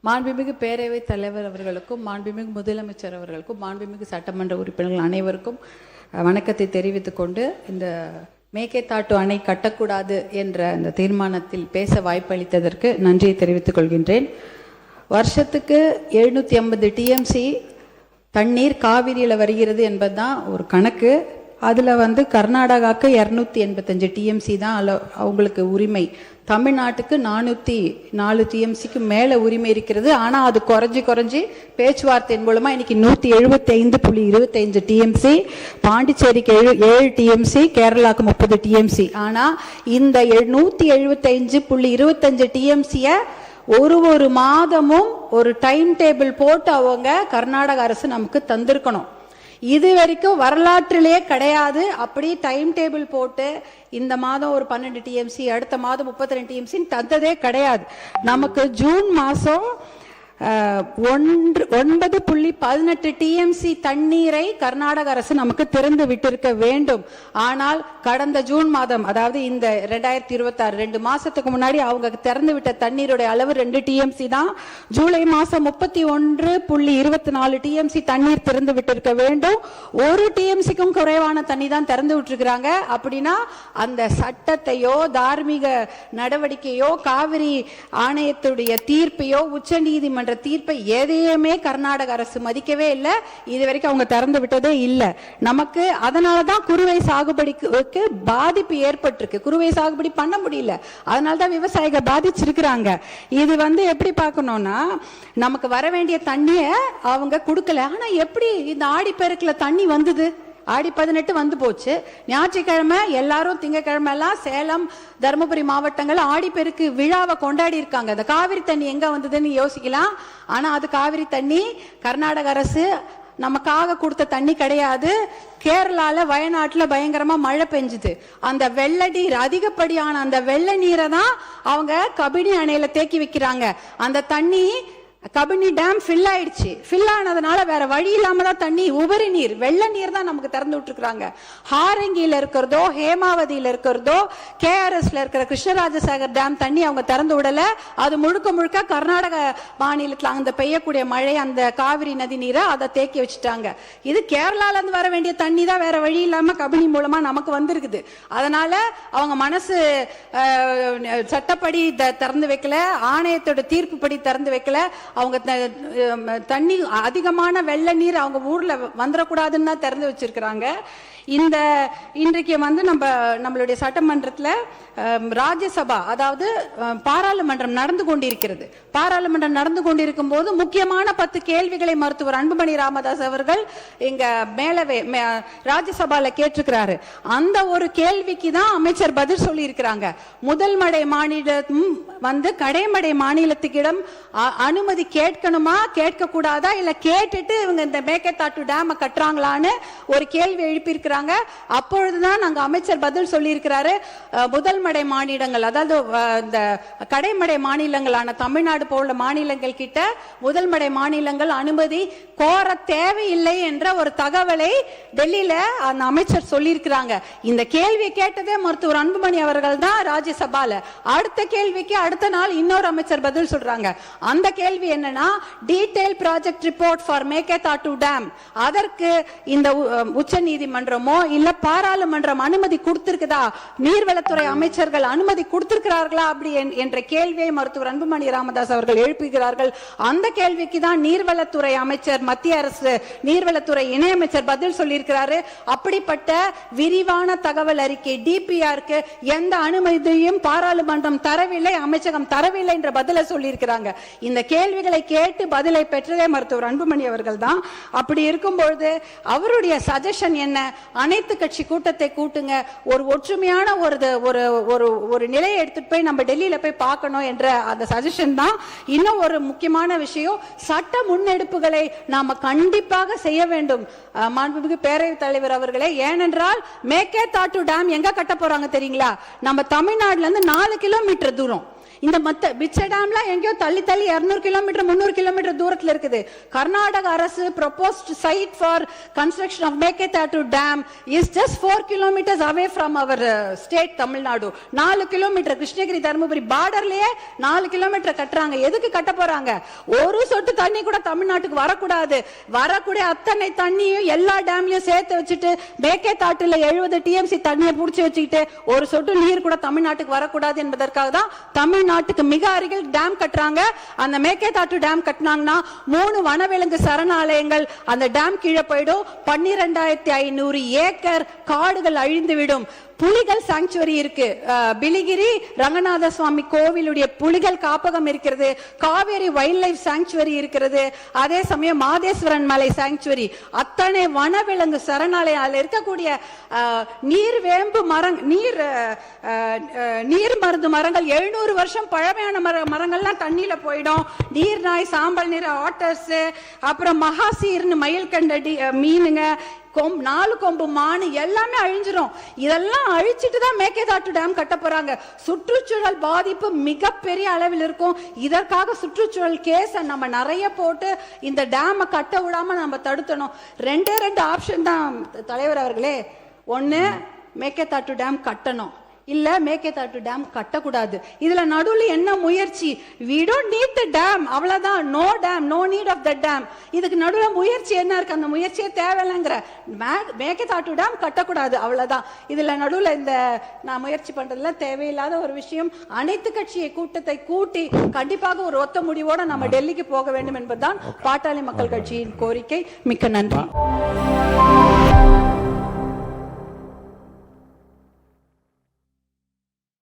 மாண்புமிகு பேரவைத் தலைவர் அவர்களுக்கும், மாண்புமிகு முதலமைச்சர் அவர்களுக்கும், மாண்புமிகு சட்டமன்ற உறுப்பினர்கள் அனைவருக்கும் வணக்கத்தை தெரிவித்துக் கொண்டு, இந்த மேகேதாட்டு அணை கட்டக்கூடாது என்ற அந்த தீர்மானத்தில் பேச வாய்ப்பளித்ததற்கு நன்றியை தெரிவித்துக் கொள்கின்றேன். வருஷத்துக்கு 750 டிஎம்சி தண்ணீர் காவிரியில் வருகிறது என்பதுதான் ஒரு கணக்கு. அதில் கர்நாடகாவுக்கு 285 டிஎம்சி தான் அவங்களுக்கு உரிமை. தமிழ்நாட்டுக்கு 404 டிஎம்சிக்கு மேலே உரிமை இருக்கிறது. ஆனால் அது குறைஞ்சி பேச்சுவார்த்தையின் மூலமாக இன்னைக்கு 175.25 டிஎம்சி, பாண்டிச்சேரிக்கு 7 டிஎம்சி, கேரளாவுக்கு 30 டிஎம்சி. ஆனால் இந்த 175.25 டிஎம்சியை ஒரு மாதமும் ஒரு டைம் டேபிள் போட்டு அவங்க கர்நாடக அரசு நமக்கு தந்திருக்கணும். இது வரைக்கும் வரலாற்றிலே கிடையாது. அப்படி டைம் டேபிள் போட்டு இந்த மாதம் ஒரு 12 டிஎம்சி, அடுத்த மாதம் 32 டிஎம்சி தந்ததே கிடையாது. நமக்கு ஜூன் மாதம் 9.18 டிஎம்சி தண்ணீரை கர்நாடக அரசு நமக்கு திறந்து விட்டிருக்க வேண்டும். ஆனால் கடந்த ஜூன் மாதம், அதாவது இந்த 2026 2 மாசத்துக்கு முன்னாடி அவங்க திறந்து விட்ட தண்ணீருடைய அளவு 2 டிஎம்சி தான். ஜூலை மாசம் 31.24 டிஎம்சி தண்ணீர் திறந்து விட்டிருக்க வேண்டும். 1 டிஎம்சிக்கும் குறைவான தண்ணி தான் திறந்து விட்டுருக்கிறாங்க. அப்படின்னா அந்த சட்டத்தையோ தார்மீக நடவடிக்கையோ காவிரி ஆணையத்துடைய தீர்ப்பையோ உச்ச நீதிமன்ற தீர்ப்பை எதையுமே கர்நாடக அரசு மதிக்கவே இல்லை. இதுவரைக்கும் அவங்க திறந்து விட்டதே இல்லை. நமக்கு அதனாலதான் குறுவை சாகுபடிக்கு பாதிப்பு ஏற்பட்டிருக்கு. குறுவை சாகுபடி பண்ண முடியல. அதனாலதான் விவசாயிகள் பாதிச்சிருக்கிறாங்க. இது எப்படி பார்க்கணும்னா, நமக்கு வர வேண்டிய தண்ணியை அவங்க கொடுக்கல. ஆனா எப்படி இந்த ஆடிப்பெருக்குல தண்ணி வந்தது? ஆடி 18 வந்து போச்சு. ஞாயிற்றுக்கிழமை எல்லாரும், திங்கக்கிழமை எல்லாம் சேலம், தருமபுரி மாவட்டங்கள் ஆடிப்பெருக்கு விழாவை கொண்டாடி இருக்காங்க. இந்த காவிரி தண்ணி எங்க வந்ததுன்னு யோசிக்கலாம். ஆனா அது காவிரி தண்ணி கர்நாடக அரசு நமக்காக கொடுத்த தண்ணி கிடையாது. கேரளால வயநாட்டுல பயங்கரமா மழை பெஞ்சுது. அந்த வெள்ள நீர், அதிகப்படியான அந்த வெள்ள நீரை தான் அவங்க கபினி அணையில தேக்கி வைக்கிறாங்க. அந்த தண்ணி கபினி டேம் ஃபில் ஆயிடுச்சு. ஃபில் ஆனதுனால வேற வழி இல்லாம தான் தண்ணி, உபரி நீர், வெள்ள நீர் தான் நமக்கு திறந்து விட்டுருக்காங்க. ஹாரங்கியில இருக்கிறதோ, ஹேமாவதியில இருக்கிறதோ, கேஆர்எஸ்ல இருக்கிற கிருஷ்ணராஜசாகர் டேம் தண்ணி அவங்க திறந்து விடல. அது முழுக்க கர்நாடக மாநிலத்தில் அந்த பெய்யக்கூடிய மழை, அந்த காவிரி நதி நீரை அதை தேக்கி வச்சுட்டாங்க. இது கேரளால இருந்து வர வேண்டிய தண்ணி தான் வேற வழி இல்லாம கபினி மூலமா நமக்கு வந்திருக்குது. அதனால அவங்க மனசு சட்டப்படி திறந்து வைக்கல, ஆணையத்தோட தீர்ப்பு படி திறந்து வைக்கல. அவங்க தண்ணி, அதிகமான வெள்ள நீர் அவங்க ஊர்ல வந்துடக்கூடாதுன்னு தான் திறந்து வச்சிருக்கிறாங்க. இன்றைக்கு நம்மளுடைய சட்டமன்றத்தில் ராஜ்யசபா, அதாவது பாராளுமன்றம் நடந்து கொண்டிருக்கிறது. பாராளுமன்றம் நடந்து கொண்டிருக்கும் போது முக்கியமான 10 கேள்விகளை மருத்துவர் அன்புமணி ராமதாஸ் அவர்கள் இங்க மேலவே ராஜ்யசபால கேட்டிருக்கிறாரு. அந்த ஒரு கேள்விக்கு தான் அமைச்சர் பதில் சொல்லி இருக்கிறாங்க. முதல் மடை மாநிலம் கடைமடை மாநிலத்துக்கிடம் அனுமதி கேட்கணுமா, கேட்க கூடாதா, இல்ல கேட்டுட்டு இவங்க இந்த மேகேதாட்டு டேம் கட்டுறாங்களான்னு ஒரு கேள்வி எழுப்பியிருக்கிறாங்க. அப்பொழுதுதான் நாங்க அமைச்சர் பதில் சொல்லி இருக்கிறாரு. முதல் மடை மாநிலங்கள், அதாவது இந்த கடைமடை மாநிலங்களான தமிழ்நாடு போல மாநிலங்கள் கிட்ட முதல் மடை மாநிலங்கள் அனுமதி கோர தேவையில்லை என்ற ஒரு தகவலை டெல்லியில அந்த அமைச்சர் சொல்லி இருக்கிறாங்க. இந்த கேள்வியை கேட்டதே மருத்துவர் அன்புமணி அவர்கள் தான் ராஜ்யசபால. அடுத்த கேள்விக்கு அடுத்த நாள் இன்னொரு அமைச்சர் பதில் சொல்றாங்க. அந்த கேள்வி என்னன்னா, detail project report for Mekedatu dam, அதற்கு இந்த உச்ச நீதிமன்றமோ இல்ல பாராளுமன்றம் அனுமதி கொடுத்திருக்குதா, நீர்வளத்துறை அமைச்சர்கள் அனுமதி கொடுத்திருக்கிறார்களா அப்படி என்ற கேள்வியை மருத்துவர் அன்புமணி ராமதாஸ் அவர்கள் எழுப்புகிறார்கள். அந்த கேள்விக்கு தான் நீர்வளத்துறை அமைச்சர், மத்திய அரசு நீர்வளத்துறை இணையமைச்சர் பதில் சொல்லியிருக்கிறாரு. அப்படிப்பட்ட விரிவான தகவல் அறிக்கை டிபிஆருக்கு எந்த அனுமதியும் பாராளுமன்றம் தரவில்லை, அமைச்சகம் தரவில்லை என்ற பதிலை சொல்லியிருக்கிறாங்க. இந்த கேள்விகளை கேட்டு பதிலை பெற்றதே மருத்துவர் அன்புமணி அவர்கள் தான். அப்படி இருக்கும்பொழுது அவருடைய சஜஷன் என்ன, அனைத்து கட்சி கூட்டத்தை கூட்டுங்க, ஒரு ஒற்றுமையான ஒரு நிலையை எடுத்துட்டு போய் நம்ம டெல்லியில போய் பார்க்கணும் என்ற அந்த சஜஷன் தான். இன்னும் ஒரு முக்கியமான விஷயம், சட்ட முன்னெடுப்புகளை நாம கண்டிப்பாக செய்ய வேண்டும் மாண்புமிகு பேரவைத் தலைவர் அவர்களே. ஏனென்றால் மேகேதாட்டு டேம் எங்க கட்ட போறாங்க தெரியுங்களா? நம்ம தமிழ்நாடுல இருந்து 4 கிலோமீட்டர் தூரம். இந்த மிச்ச டேம்லாம் எங்கேயோ தள்ளி 200 கிலோமீட்டர் 300 கிலோமீட்டர் தூரத்துல இருக்குது. கர்நாடக அரசு proposed site for construction of Meketatu Dam is just 4 kilometers away from our state Tamil Nadu. 4 kilometre Krishnagiri Dharmapuri பார்டர்லயே 4 கிலோமீட்டர் கட்டுறாங்க. எதுக்கு கட்ட போறாங்க? ஒரு சொட்டு தண்ணி கூட தமிழ்நாட்டுக்கு வரக்கூடாது. வரக்கூடிய அத்தனை தண்ணியும் எல்லா டேம்லயும் சேர்த்து வச்சுட்டு மேகேதாட்டுல 70 TMC தண்ணியை புடிச்சு வச்சுக்கிட்டு ஒரு சொட்டு நீர் கூட தமிழ்நாட்டுக்கு வரக்கூடாது என்பதற்காக தான் தமிழ்நாட்டுக்கு மிக அருகில் டேம் கட்டுறாங்க. அந்த மேகேதாட்டு டேம் கட்டினாங்கன்னா 3 வனவிலங்கு சரணாலயங்கள் அந்த டேம் கீழே போயிடும். 12,500 ஏக்கர் காடுகள் அழிந்துவிடும். புலிகள் சாங்சுவரி இருக்கு. பிலிகிரி ரங்கநாத சுவாமி கோவிலுடைய புலிகள் காப்பகம் இருக்கிறது. காவேரி வைல்ட் லைஃப் சாங்சுவரி இருக்கிறது. அதே சமயம் மாதேஸ்வரன் மலை சாங்சுவரி, அத்தனை வனவிலங்கு சரணாலயம் இருக்கக்கூடிய நீர் வேம்பு நீர் மருந்து மரங்கள் 700 வருஷம் பழமையான மரங்கள்லாம் தண்ணியில போயிடும். நீர் நாய், சாம்பல் நீர் ஆட்டர்ஸ், அப்புறம் மகாசீர்னு மயில் கண்டடி மீனுங்க, 4 கொம்பு மானு எல்லாமே அழிஞ்சிரும். இதெல்லாம் அழிச்சிட்டு தான் மேகேதாட்டு டேம் கட்ட போறாங்க. சுற்றுச்சூழல் பாதிப்பு மிகப்பெரிய அளவில் இருக்கும். இதற்காக சுற்றுச்சூழல் கேஸ் நம்ம நிறைய போட்டு இந்த டேமை கட்ட விடாம நம்ம தடுத்தணும். 2 ஆப்ஷன் தான் தலைவர் அவர்களே. ஒன்னு மேகேதாட்டு டேம் கட்டணும், இல்ல மேகேதாட்டு டேம் கட்டக்கூடாது. இதுல நடுவுல என்ன முயற்சி? we don't need the dam, அவ்வளவுதான். no dam, no need of the dam. இதுக்கு நடுவுல முயற்சி என்ன இருக்கு? அந்த முயற்சியே தேவையில்லைங்கிற. மேகேதாட்டு டேம் கட்டக்கூடாது, அவ்வளவுதான். இதுல நடுவுல இந்த நான் முயற்சி பண்றதுல தேவையில்லாத ஒரு விஷயம். அனைத்து கட்சியை கூட்டத்தை கூட்டி கண்டிப்பாக ஒரு ஒத்த முடிவோட நம்ம டெல்லிக்கு போக வேண்டும் என்பதுதான் பாட்டாளி மக்கள் கட்சியின் கோரிக்கை. மிக்க நன்றி.